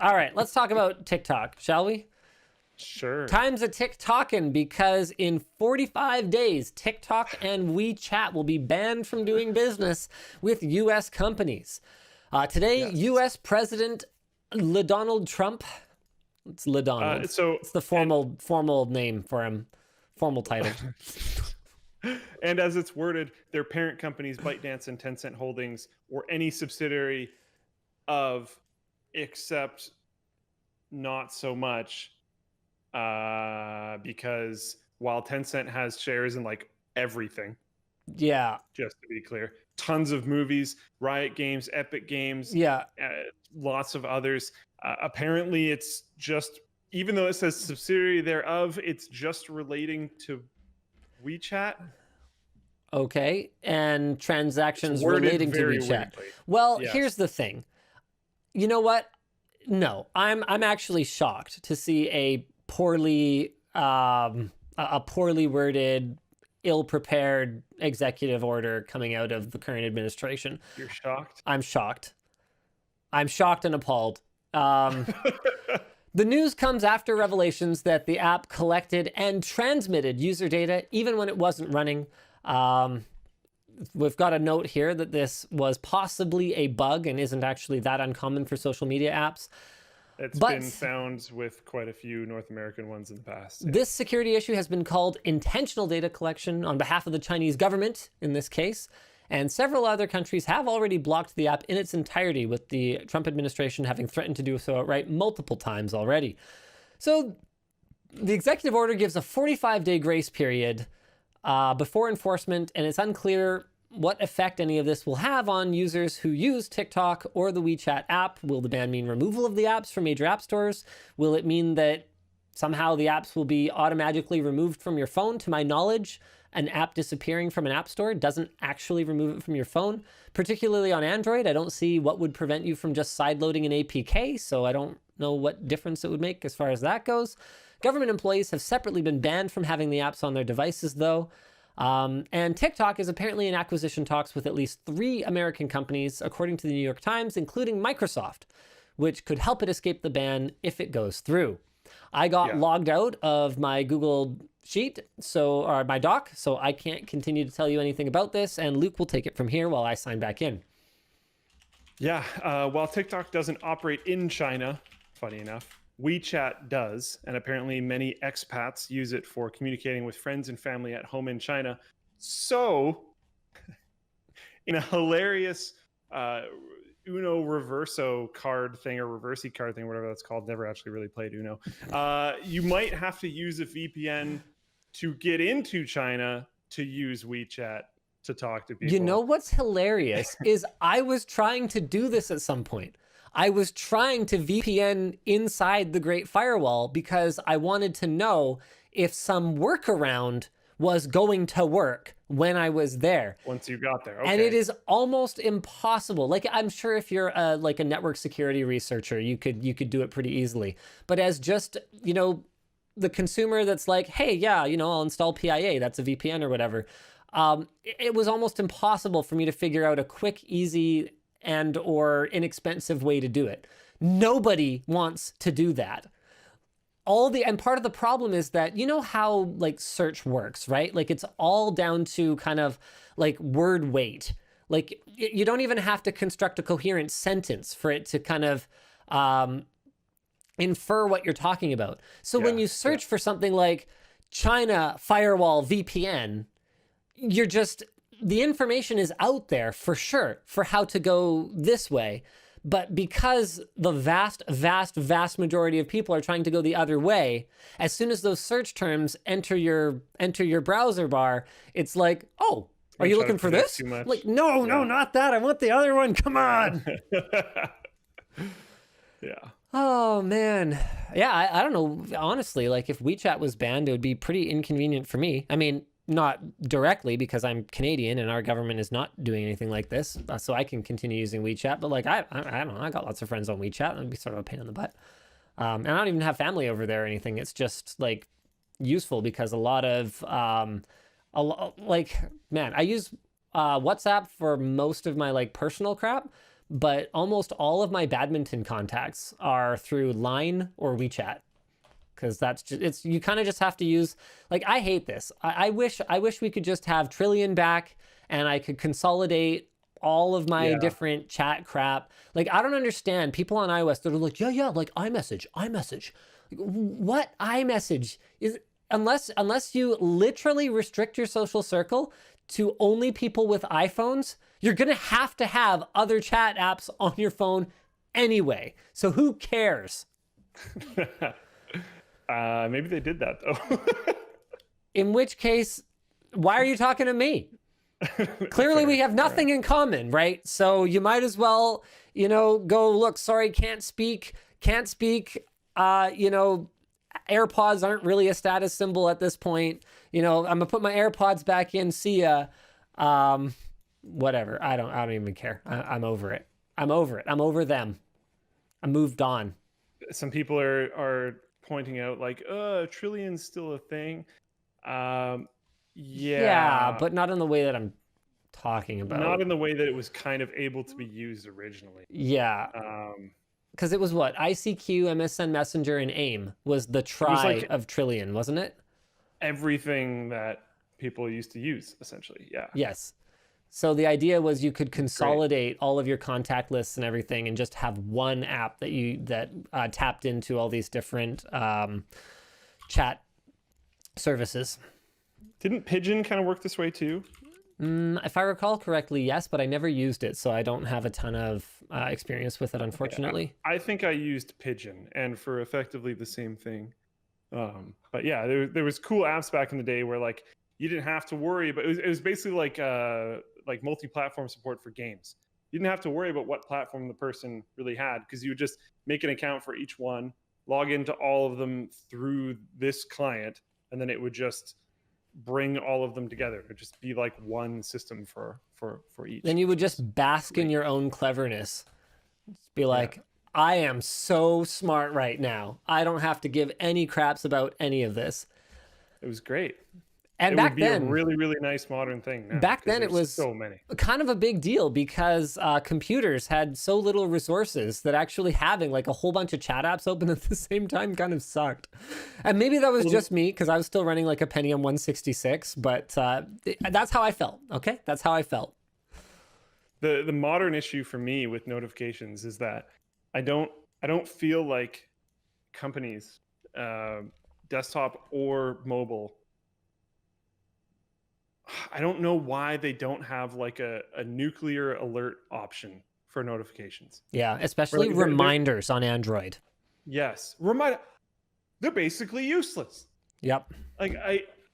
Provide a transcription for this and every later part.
All right, let's talk about TikTok, shall we? Sure. Time's a tick-tocking because in 45 days, TikTok and WeChat will be banned from doing business with U.S. companies. Today, Yes. U.S. President Donald Trump, it's Donald. It's the formal name for him, formal title. And as it's worded, their parent companies, ByteDance and Tencent Holdings, or any subsidiary of, except not so much, because while Tencent has shares in like everything, Yeah. just to be clear, tons of movies, Riot Games, Epic Games, Yeah. lots of others. Apparently, it's just, even though it says subsidiary thereof, it's just relating to WeChat. Okay. And transactions worded relating to very WeChat. weirdly. Well, Yes. here's the thing. You know what? No, I'm actually shocked to see a poorly worded, ill-prepared executive order coming out of the current administration. You're shocked? I'm shocked. I'm shocked and appalled. The news comes after revelations that the app collected and transmitted user data even when it wasn't running. We've got a note here that this was possibly a bug and isn't actually that uncommon for social media apps. It's been found with quite a few North American ones in the past. Yeah. This security issue has been called intentional data collection on behalf of the Chinese government in this case, and several other countries have already blocked the app in its entirety, with the Trump administration having threatened to do so outright multiple times already. So the executive order gives a 45-day grace period before enforcement, and it's unclear what effect any of this will have on users who use TikTok or the WeChat app. Will the ban mean removal of the apps from major app stores? Will it mean that somehow the apps will be automatically removed from your phone? To my knowledge, an app disappearing from an app store doesn't actually remove it from your phone, particularly on Android. I don't see what would prevent you from just sideloading an APK, so I don't know what difference it would make as far as that goes. Government employees have separately been banned from having the apps on their devices, though. And TikTok is apparently in acquisition talks with at least 3 American companies, according to the New York Times, including Microsoft, which could help it escape the ban if it goes through. I got logged out of my Google Sheet, or my doc, so I can't continue to tell you anything about this, and Luke will take it from here while I sign back in. Yeah, while TikTok doesn't operate in China, funny enough, WeChat does, and apparently many expats use it for communicating with friends and family at home in China. So, in a hilarious Uno Reverso card thing, or Reversey card thing, whatever that's called, never actually really played Uno, you might have to use a VPN to get into China to use WeChat to talk to people. You know what's hilarious is I was trying to do this at some point. I was trying to VPN inside the Great Firewall because I wanted to know if some workaround was going to work when I was there. Once you got there, okay. And it is almost impossible. Like, I'm sure if you're like a network security researcher, you could do it pretty easily. But as just, the consumer that's like, hey, yeah, I'll install PIA, that's a VPN or whatever. It was almost impossible for me to figure out a quick, easy, and or inexpensive way to do it. Nobody wants to do that. And part of the problem is that, how like search works, right? Like it's all down to kind of like word weight. Like you don't even have to construct a coherent sentence for it to kind of infer what you're talking about. So when you search for something like China firewall VPN, the information is out there for sure for how to go this way. But because the vast, vast, vast majority of people are trying to go the other way, as soon as those search terms enter your browser bar, it's like, oh, are you looking for this? Like, no, not that. I want the other one. Come on. Yeah. Oh, man. Yeah, I don't know. Honestly, like if WeChat was banned, it would be pretty inconvenient for me. I mean, not directly because I'm Canadian and our government is not doing anything like this, so I can continue using WeChat. But like, I don't know. I got lots of friends on WeChat. That'd be sort of a pain in the butt. And I don't even have family over there or anything. It's just like useful because a lot of I use WhatsApp for most of my like personal crap. but almost all of my badminton contacts are through Line or WeChat. Because that's just, it's, you kind of just have to use, like, I hate this. I wish we could just have Trillion back and I could consolidate all of my different chat crap. Like, I don't understand people on iOS that are like, yeah, like iMessage. Like, what iMessage is, unless you literally restrict your social circle to only people with iPhones, you're going to have other chat apps on your phone anyway. So who cares? Maybe they did that though. In which case, why are you talking to me? Clearly we have nothing in common, right? So you might as well, go, look, sorry, can't speak. AirPods aren't really a status symbol at this point. I'm gonna put my AirPods back in. See ya. Whatever. I don't even care. I'm over it. I'm over them. I moved on. Some people are pointing out like, Trillion's still a thing. Yeah, but not in the way that I'm talking about. Not in the way that it was kind of able to be used originally. Yeah. Because it was what? ICQ, MSN Messenger, and AIM was the of Trillion, wasn't it? Everything that people used to use, essentially. Yeah. Yes. So the idea was you could consolidate all of your contact lists and everything and just have one app that tapped into all these different chat services. Didn't Pigeon kind of work this way too? If I recall correctly, yes, but I never used it, so I don't have a ton of experience with it, unfortunately. I think I used Pigeon, and for effectively the same thing. But yeah, there was cool apps back in the day where like you didn't have to worry, but it was basically like multi-platform support for games. You didn't have to worry about what platform the person really had because you would just make an account for each one, log into all of them through this client, and then it would just bring all of them together. It would just be like one system for each. Then you would just bask in your own cleverness. Just be like, I am so smart right now. I don't have to give any craps about any of this. It was great. And back then, a really, really nice modern thing now. Back then, it was so many. Kind of a big deal because computers had so little resources that actually having like a whole bunch of chat apps open at the same time kind of sucked. And maybe that was just me because I was still running like a Pentium 166, but that's how I felt. Okay, that's how I felt. The modern issue for me with notifications is that I don't feel like companies, desktop or mobile, I don't know why they don't have like a nuclear alert option for notifications. Yeah, especially like reminders on Android. Yes. They're basically useless. Yep. Like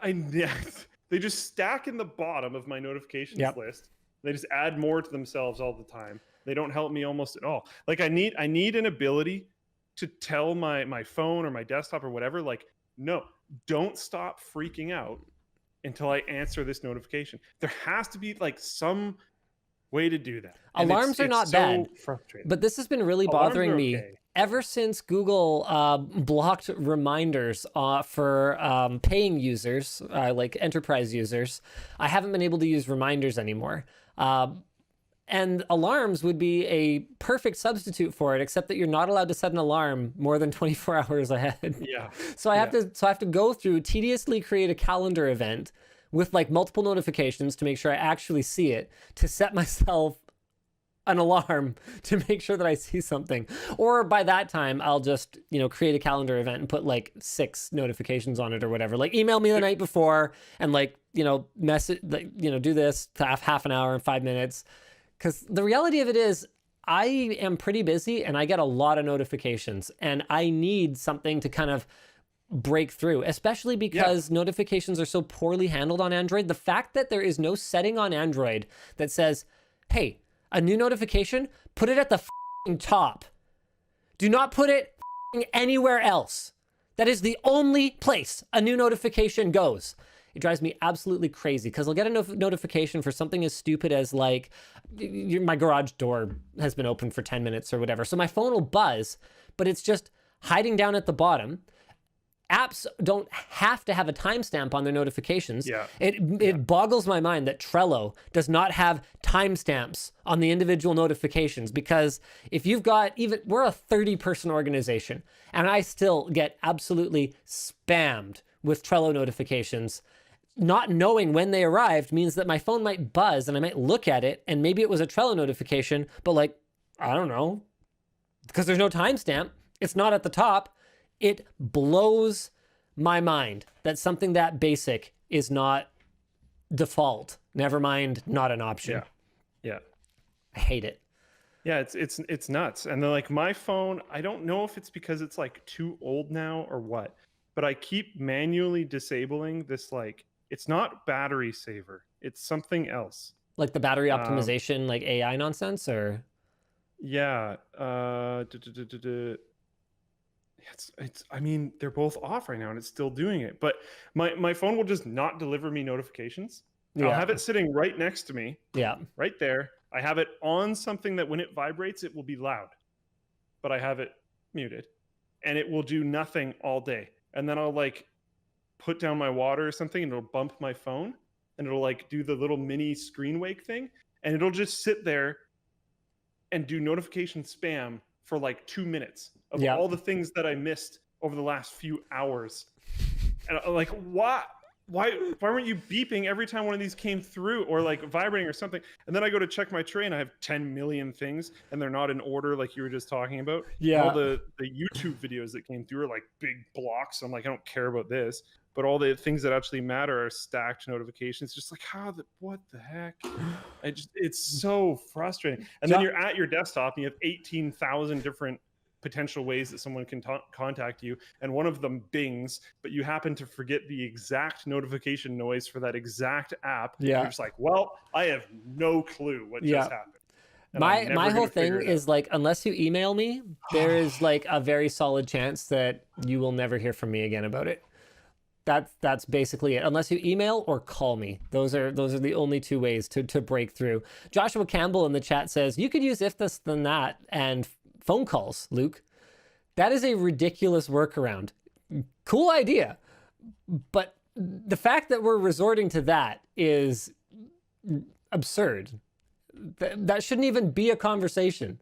they just stack in the bottom of my notifications list. They just add more to themselves all the time. They don't help me almost at all. Like I need an ability to tell my phone or my desktop or whatever, like, no, don't stop freaking out until I answer this notification. There has to be like some way to do that. Alarms are not bad, but this has been really bothering me ever since Google blocked reminders for paying users, like enterprise users. I haven't been able to use reminders anymore. And alarms would be a perfect substitute for it, except that you're not allowed to set an alarm more than 24 hours ahead. Yeah. So I have to go through, tediously create a calendar event with like multiple notifications to make sure I actually see it, to set myself an alarm to make sure that I see something. Or by that time, I'll just, create a calendar event and put like 6 notifications on it or whatever. Like email me the night before and like, message, like, do this to half an hour and 5 minutes. Because the reality of it is, I am pretty busy and I get a lot of notifications and I need something to kind of break through, especially because notifications are so poorly handled on Android. The fact that there is no setting on Android that says, hey, a new notification, put it at the top. Do not put it anywhere else. That is the only place a new notification goes. It drives me absolutely crazy because I'll get a notification for something as stupid as like my garage door has been open for 10 minutes or whatever. So my phone will buzz, but it's just hiding down at the bottom. apps don't have to have a timestamp on their notifications. Yeah. It boggles my mind that Trello does not have timestamps on the individual notifications, because if you've got we're a 30-person organization, and I still get absolutely spammed with Trello notifications. Not knowing when they arrived means that my phone might buzz and I might look at it and maybe it was a Trello notification, but like, I don't know, because there's no timestamp, it's not at the top. It blows my mind that something that basic is not default. Never mind, not an option. Yeah. I hate it. Yeah, it's nuts. And then like my phone, I don't know if it's because it's like too old now or what, but I keep manually disabling this, like, it's not battery saver, it's something else. Like the battery optimization, like AI nonsense, or? Yeah. It's I mean, they're both off right now and it's still doing it. But my phone will just not deliver me notifications. Yeah. I'll have it sitting right next to me. Yeah. Right there. I have it on something that when it vibrates, it will be loud. But I have it muted. And it will do nothing all day. And then I'll like put down my water or something and it'll bump my phone and it'll like do the little mini screen wake thing. And it'll just sit there and do notification spam for like 2 minutes of all the things that I missed over the last few hours. And I'm like, what? Why weren't you beeping every time one of these came through, or like vibrating or something? And then I go to check my tray and I have 10 million things and they're not in order like you were just talking about. Yeah. And all the YouTube videos that came through are like big blocks. I'm like, I don't care about this. But all the things that actually matter are stacked notifications. Just like, what the heck? It's so frustrating. And then you're at your desktop and you have 18,000 different potential ways that someone can contact you, and one of them bings, but you happen to forget the exact notification noise for that exact app. Yeah. You're just like, well, I have no clue what just happened. And My whole thing is like, unless you email me, there is like a very solid chance that you will never hear from me again about it. That's basically it. Unless you email or call me. Those are the only two ways to break through. Joshua Campbell in the chat says, you could use if this then that and phone calls, Luke. That is a ridiculous workaround. Cool idea. But the fact that we're resorting to that is absurd. That shouldn't even be a conversation.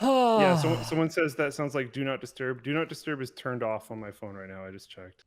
Yeah, someone says that sounds like do not disturb. Do not disturb is turned off on my phone right now. I just checked.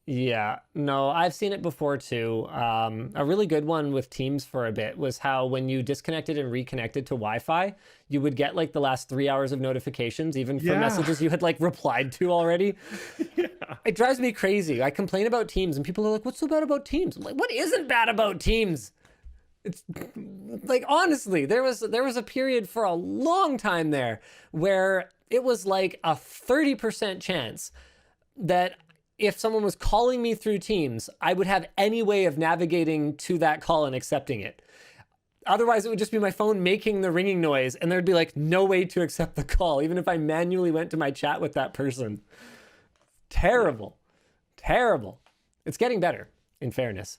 Yeah, no, I've seen it before too. A really good one with Teams for a bit was how when you disconnected and reconnected to Wi-Fi, you would get like the last 3 hours of notifications, even for messages you had like replied to already. Yeah. It drives me crazy. I complain about Teams and people are like, what's so bad about Teams? I'm like, what isn't bad about Teams? It's like, honestly, there was a period for a long time there where it was like a 30% chance that if someone was calling me through Teams, I would have any way of navigating to that call and accepting it. Otherwise, it would just be my phone making the ringing noise, and there'd be like no way to accept the call, even if I manually went to my chat with that person. Terrible. Terrible. It's getting better, in fairness.